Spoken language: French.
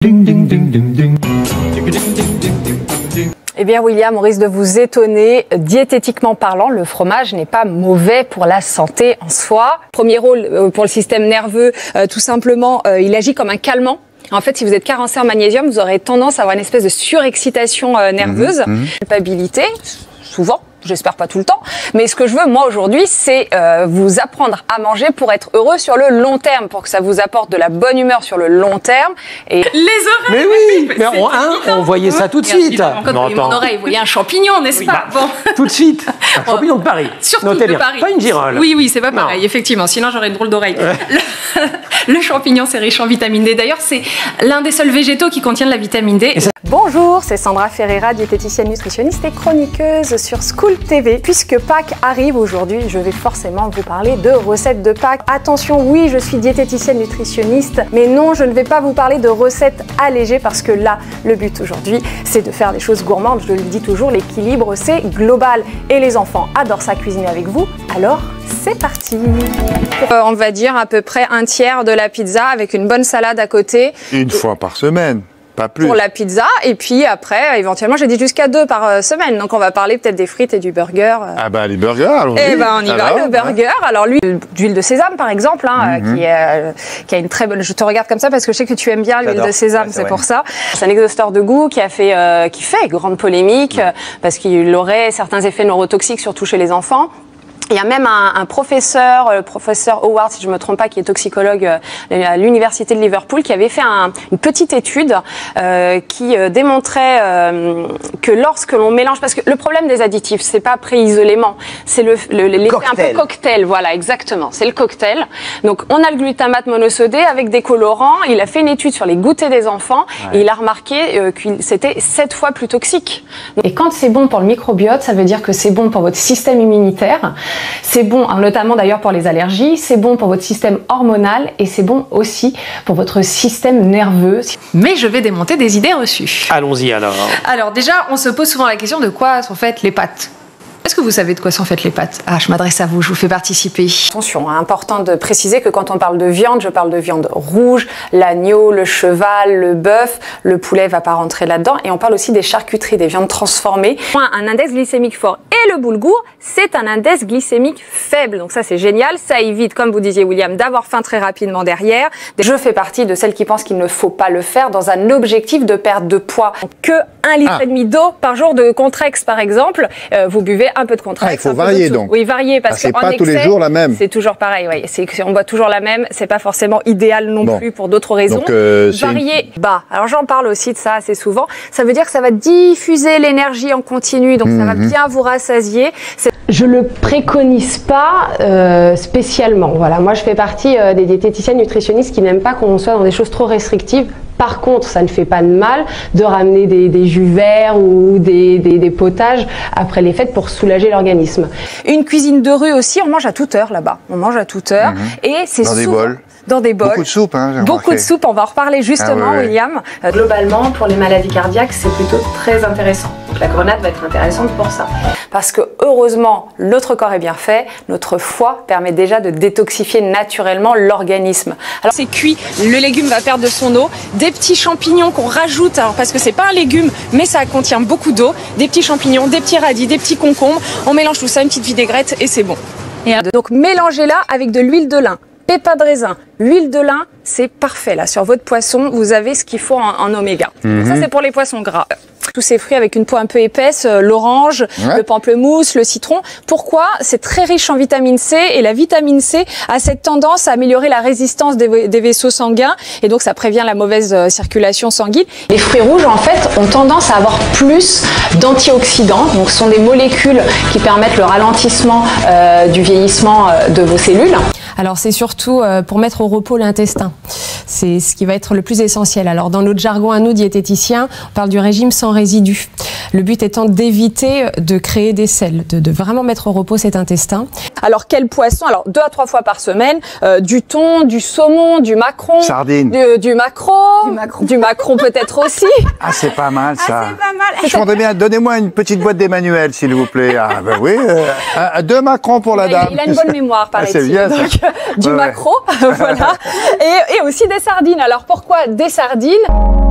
Eh bien William, on risque de vous étonner. Diététiquement parlant, le fromage n'est pas mauvais pour la santé en soi. Premier rôle pour le système nerveux, tout simplement, il agit comme un calmant. En fait, si vous êtes carencé en magnésium, vous aurez tendance à avoir une espèce de surexcitation nerveuse, culpabilité, souvent. J'espère pas tout le temps, mais ce que je veux moi aujourd'hui, c'est vous apprendre à manger pour être heureux sur le long terme, pour que ça vous apporte de la bonne humeur sur le long terme. Et les oreilles. Mais oui, mais on voyait ça tout de suite. Mon oreille, vous voyez un champignon, n'est-ce pas? Bon. Tout de suite. Un champignon de Paris. Surtout de Paris. Pas une girole. Oui, c'est pas pareil, effectivement. Sinon, j'aurais une drôle d'oreille. Le champignon, c'est riche en vitamine D. D'ailleurs, c'est l'un des seuls végétaux qui contient de la vitamine D. Bonjour, c'est Sandra Ferreira, diététicienne nutritionniste et chroniqueuse sur School TV. Puisque Pâques arrive aujourd'hui, je vais forcément vous parler de recettes de Pâques. Attention, oui, je suis diététicienne nutritionniste, mais non, je ne vais pas vous parler de recettes allégées parce que là, le but aujourd'hui, c'est de faire des choses gourmandes. Je le dis toujours, l'équilibre, c'est global. Et les enfants adorent ça cuisiner avec vous, alors c'est parti. On va dire à peu près un tiers de la pizza avec une bonne salade à côté. Une fois par semaine. Pas plus. Pour la pizza, et puis après, éventuellement, j'ai dit jusqu'à 2 par semaine. Donc, on va parler peut-être des frites et du burger. Ah bah, les burgers, alors. Eh ben, on y va, le burger. Alors, lui, d'huile de sésame, par exemple, hein, qui a une très bonne... Je te regarde comme ça parce que je sais que tu aimes bien l'huile de sésame, c'est pour ça. C'est un exhausteur de goût qui fait grande polémique parce qu'il aurait certains effets neurotoxiques, surtout chez les enfants. Il y a même un professeur, le professeur Howard, si je me trompe pas, qui est toxicologue à l'université de Liverpool, qui avait fait une petite étude qui démontrait que lorsque l'on mélange, parce que le problème des additifs, c'est pas pré-isolément, c'est l'effet un peu cocktail, voilà, exactement, c'est le cocktail. Donc on a le glutamate monosodé avec des colorants. Il a fait une étude sur les goûters des enfants et il a remarqué que c'était 7 fois plus toxique. Et quand c'est bon pour le microbiote, ça veut dire que c'est bon pour votre système immunitaire. C'est bon, notamment d'ailleurs pour les allergies, c'est bon pour votre système hormonal et c'est bon aussi pour votre système nerveux. Mais je vais démonter des idées reçues. Allons-y alors. Alors déjà, on se pose souvent la question de quoi sont faites les pâtes. Est-ce que vous savez de quoi sont faites les pâtes? Ah, je m'adresse à vous, je vous fais participer. Attention, important de préciser que quand on parle de viande, je parle de viande rouge, l'agneau, le cheval, le bœuf, le poulet va pas rentrer là-dedans. Et on parle aussi des charcuteries, des viandes transformées. Un index glycémique fort et le boulgour, c'est un index glycémique faible. Donc ça, c'est génial. Ça évite, comme vous disiez, William, d'avoir faim très rapidement derrière. Je fais partie de celles qui pensent qu'il ne faut pas le faire dans un objectif de perte de poids. Que 1,5 litre d'eau par jour de Contrex, par exemple. Vous buvez un peu de Contrex. Il faut varier donc. Oui, varier parce que c'est pas tous les jours la même. C'est toujours pareil. Oui, on boit toujours la même. C'est pas forcément idéal non plus pour d'autres raisons. Donc, varier bas. Alors j'en parle aussi de ça assez souvent. Ça veut dire que ça va diffuser l'énergie en continu, donc ça va bien vous rassasier. Je le préconise pas spécialement. Voilà, moi je fais partie des diététiciennes nutritionnistes qui n'aiment pas qu'on soit dans des choses trop restrictives. Par contre, ça ne fait pas de mal de ramener des jus verts ou des potages après les fêtes pour soulager l'organisme. Une cuisine de rue aussi, on mange à toute heure là-bas. On mange à toute heure et c'est dans des bols. Dans des bols. Beaucoup de soupe, hein, beaucoup de soupe, on va en reparler justement, William. Globalement, pour les maladies cardiaques, c'est plutôt très intéressant. Donc la grenade va être intéressante pour ça. Parce que heureusement, notre corps est bien fait, notre foie permet déjà de détoxifier naturellement l'organisme. Alors c'est cuit, le légume va perdre de son eau, des petits champignons qu'on rajoute, alors parce que c'est pas un légume, mais ça contient beaucoup d'eau, des petits champignons, des petits radis, des petits concombres, on mélange tout ça, une petite vinaigrette et c'est bon. Et donc mélangez-la avec de l'huile de lin. Pas de raisin, l'huile de lin, c'est parfait là. Sur votre poisson, vous avez ce qu'il faut en oméga. Donc ça, c'est pour les poissons gras. Tous ces fruits avec une peau un peu épaisse, l'orange, le pamplemousse, le citron. Pourquoi? C'est très riche en vitamine C et la vitamine C a cette tendance à améliorer la résistance des vaisseaux sanguins et donc ça prévient la mauvaise circulation sanguine. Les fruits rouges, en fait, ont tendance à avoir plus d'antioxydants. Donc, ce sont des molécules qui permettent le ralentissement du vieillissement de vos cellules. Alors c'est surtout pour mettre au repos l'intestin. C'est ce qui va être le plus essentiel. Alors dans notre jargon à nous diététiciens, on parle du régime sans résidus. Le but étant d'éviter de créer des selles, de vraiment mettre au repos cet intestin. Alors quel poisson? Alors 2 à 3 fois par semaine, du thon, du saumon, du maquereau, sardine, du maquereau peut-être aussi. Ah c'est pas mal ça. Ah, c'est pas mal. Je voudrais bien, donnez-moi une petite boîte d'Emmanuel s'il vous plaît. Ah ben oui, 2 macarons pour la dame. Il a une bonne mémoire paraît-il. C'est bien. Donc du maquereau, voilà. Et aussi des sardines. Alors pourquoi des sardines?